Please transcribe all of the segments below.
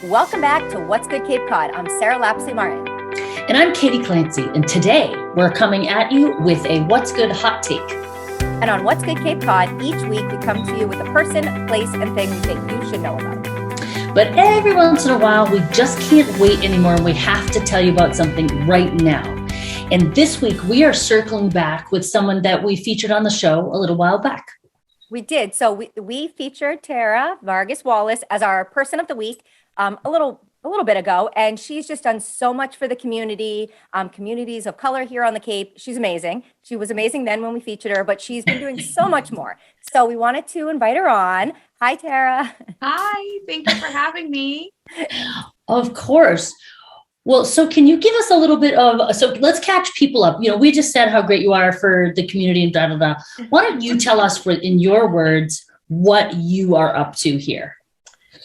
Welcome back to What's Good Cape Cod. I'm Sarah Lapsley Martin. And I'm Katie Clancy. And today we're coming at you with a What's Good hot take. And on What's Good Cape Cod, each week we come to you with a person, place, and thing we think you should know about. But every once in a while, we just can't wait anymore. We have to tell you about something right now. And this week we are circling back with someone that we featured on the show a little while back. We did. So we featured Tara Vargas Wallace as our person of the week a little bit ago, and she's just done so much for the community, communities of color here on the Cape. She's amazing. She was amazing then when we featured her, but she's been doing so much more. So we wanted to invite her on. Hi, Tara. Hi, thank you for having me. Of course. Well, so can you give us a little bit of, so let's catch people up. You know, we just said how great you are for the community and da, da, da. Why don't you tell us, in your words, what you are up to here?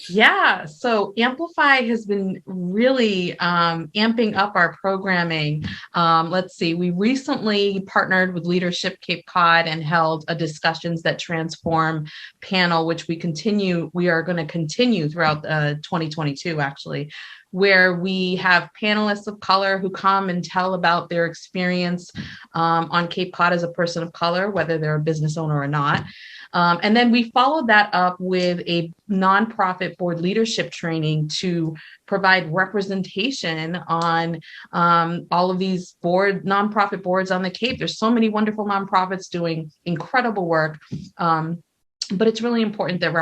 Yeah, so Amplify has been really amping up our programming. Let's see, we recently partnered with Leadership Cape Cod and held a Discussions That Transform panel, which we are going to continue throughout 2022, actually, where we have panelists of color who come and tell about their experience on Cape Cod as a person of color, whether they're a business owner or not. And then we followed that up with a nonprofit board leadership training to provide representation on all of these nonprofit boards on the Cape. There's so many wonderful nonprofits doing incredible work. But it's really important that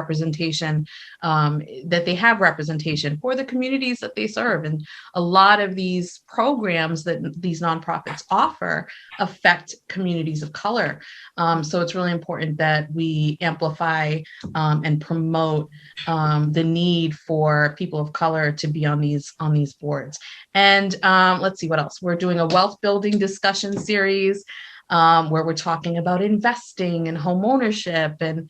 that they have representation for the communities that they serve. And a lot of these programs that these nonprofits offer affect communities of color. So it's really important that we amplify and promote the need for people of color to be on these boards. And let's see what else. We're doing a wealth building discussion series where we're talking about investing and home ownership. And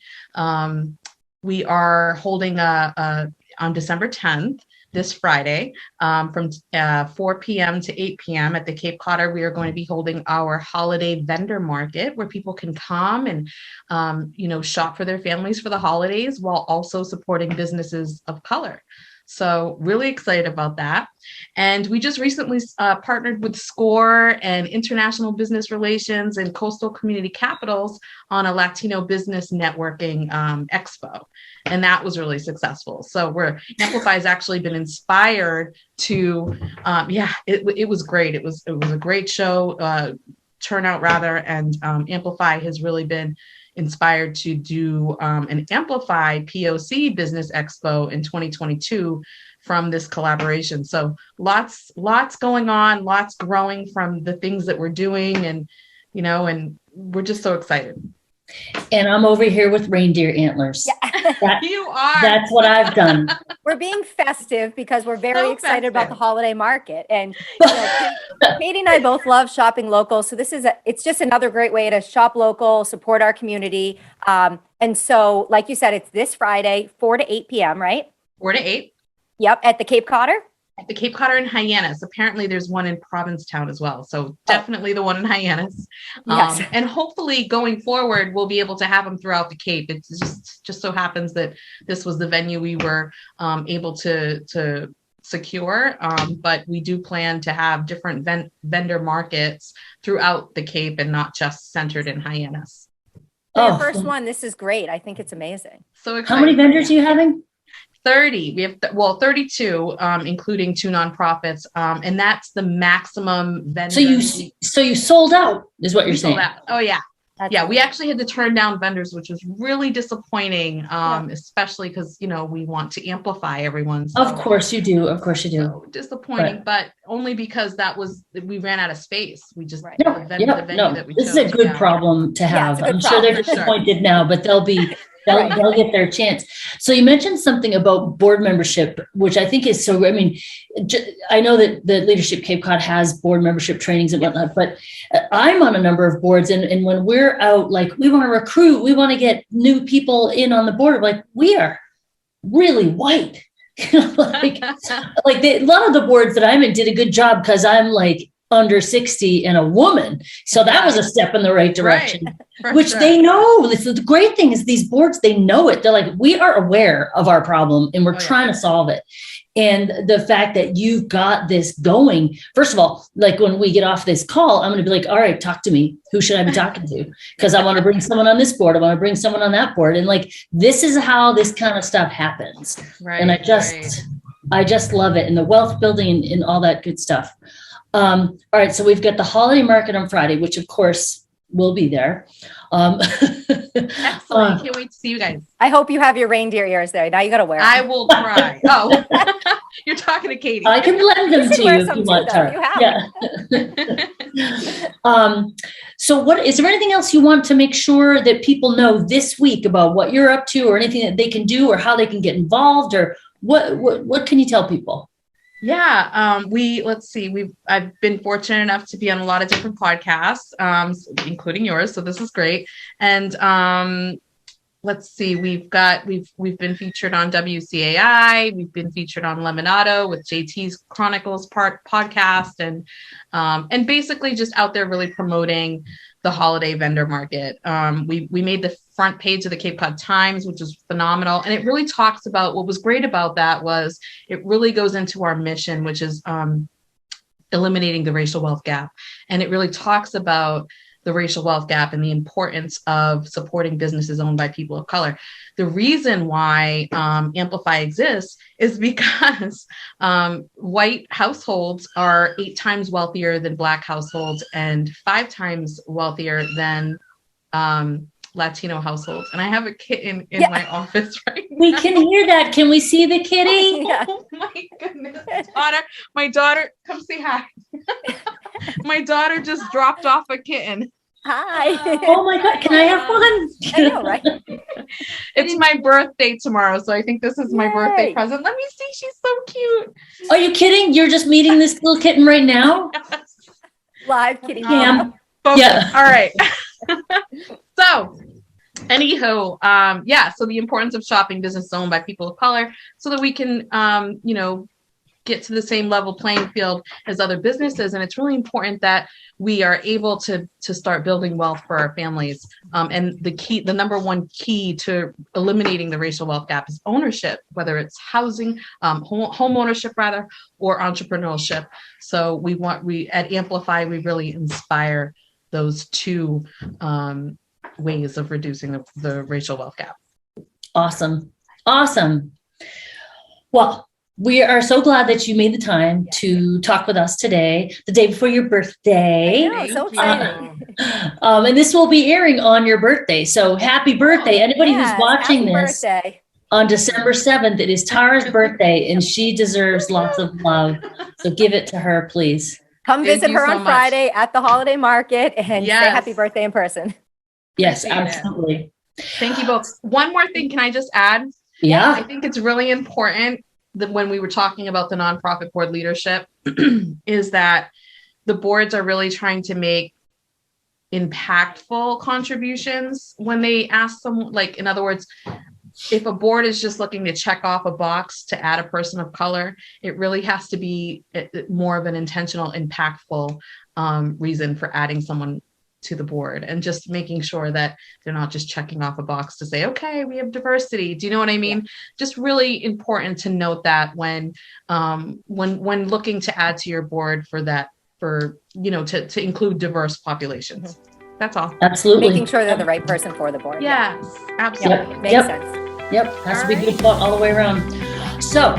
we are holding on December 10th, this Friday, from 4 p.m. to 8 p.m. at the Cape Codder. We are going to be holding our holiday vendor market where people can come and, shop for their families for the holidays while also supporting businesses of color. So really excited about that. And we just recently partnered with SCORE and International Business Relations and Coastal Community Capitals on a Latino business networking expo. And that was really successful. So Amplify has actually been inspired to, it was great. It was a great show, turnout rather. And Amplify has really been inspired to do an Amplify POC Business Expo in 2022 from this collaboration. So lots going on, lots growing from the things that we're doing, and we're just so excited. And I'm over here with reindeer antlers. Yeah. You are. That's what I've done. We're being festive because we're very excited about the holiday market. And Katie and I both love shopping local. So it's just another great way to shop local, support our community. And so, like you said, it's this Friday, 4 to 8 p.m., right? 4 to 8. Yep, at the Cape Codder. At the Cape Codder in Hyannis. Apparently there's one in Provincetown as well. So definitely the one in Hyannis. Yes. And hopefully going forward, we'll be able to have them throughout the Cape. It just so happens that this was the venue we were able to secure. But we do plan to have different vendor markets throughout the Cape and not just centered in Hyannis. Your first one, this is great. I think it's amazing. So excited. How many vendors are you having? 30. We have 32, including 2 nonprofits, and that's the maximum vendor. So you sold out, is what you're saying? Sold out. Oh yeah, we actually had to turn down vendors, which was really disappointing, especially because we want to amplify everyone. So, of course you do. So disappointing, but only because we ran out of space. We just the venue that we chose. This is a good problem to have. I'm sure they're disappointed now, but they'll get their chance. So you mentioned something about board membership, which I think is so, I know that the Leadership Cape Cod has board membership trainings and whatnot, but I'm on a number of boards. And when we're out, like we want to recruit, we want to get new people in on the board. Like we are really white. A lot of the boards that I'm in did a good job because I'm like under 60 and a woman. So that was a step in the right direction, which they know. The great thing is these boards, they know it. They're like, we are aware of our problem and we're trying to solve it. And the fact that you've got this going, first of all, like when we get off this call, I'm going to be like, all right, talk to me. Who should I be talking to? Because I want to bring someone on this board. I want to bring someone on that board. And like, this is how this kind of stuff happens. Right. And I just love it. And the wealth building and all that good stuff. All right. So we've got the holiday market on Friday, which of course will be there. Excellent. Can't wait to see you guys. I hope you have your reindeer ears there. Now you got to wear them. I will try. Oh, you're talking to Katie. I can lend them to you if you want, Tara. So what, is there anything else you want to make sure that people know this week about what you're up to, or anything that they can do, or how they can get involved, or what can you tell people? Yeah, I've been fortunate enough to be on a lot of different podcasts, including yours. So this is great. And we've been featured on WCAI. We've been featured on Lemonado with JT's Chronicles podcast, and basically just out there really promoting the holiday vendor market. We made the front page of the Cape Cod Times, which is phenomenal. And it really talks about, what was great about that was it really goes into our mission, which is eliminating the racial wealth gap. And it really talks about the racial wealth gap and the importance of supporting businesses owned by people of color. The reason why Amplify exists is because white households are 8 times wealthier than Black households and 5 times wealthier than Latino households. And I have a kitten in my office right now. We can hear that. Can we see the kitty? Oh my goodness. My daughter, come say hi. My daughter just dropped off a kitten. Hi. Oh my God. Can I have one? I know, right? It's my birthday tomorrow, so I think this is my birthday present. Let me see. She's so cute. Are you kidding? You're just meeting this little kitten right now? Live kitty cam. Yeah. All right. So, anywho, so the importance of shopping business owned by people of color so that we can, get to the same level playing field as other businesses. And it's really important that we are able to start building wealth for our families. And the number one key to eliminating the racial wealth gap is ownership, whether it's housing, home ownership rather, or entrepreneurship. So we at Amplify, we really inspire those two ways of reducing the racial wealth gap. Awesome. Well, we are so glad that you made the time to talk with us today, the day before your birthday. I know, so exciting. And this will be airing on your birthday. So happy birthday. Anybody who's watching this on December 7th, it is Tara's birthday, and she deserves lots of love. So give it to her, please. Come visit her on Friday at the holiday market and say happy birthday in person. Yes, absolutely. Thank you both. One more thing, can I just add? Yeah. I think it's really important that when we were talking about the nonprofit board leadership is that the boards are really trying to make impactful contributions when they ask someone, like, in other words, if a board is just looking to check off a box to add a person of color, it really has to be more of an intentional, impactful reason for adding someone to the board, and just making sure that they're not just checking off a box to say, okay, we have diversity. Do you know what I mean? Yeah. Just really important to note that when looking to add to your board to include diverse populations. That's all. Absolutely. Making sure they're the right person for the board. Yes, absolutely. Yep. Makes sense. Yep. Has to be good all the way around. So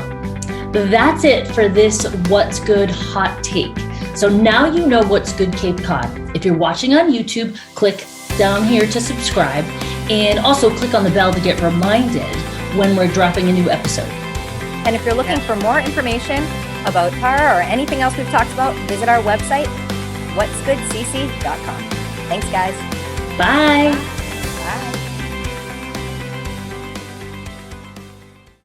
that's it for this What's Good hot take. So now you know what's good Cape Cod. If you're watching on YouTube, click down here to subscribe, and also click on the bell to get reminded when we're dropping a new episode. And if you're looking for more information about Tara or anything else we've talked about, visit our website, whatsgoodcc.com. Thanks, guys. Bye. Bye.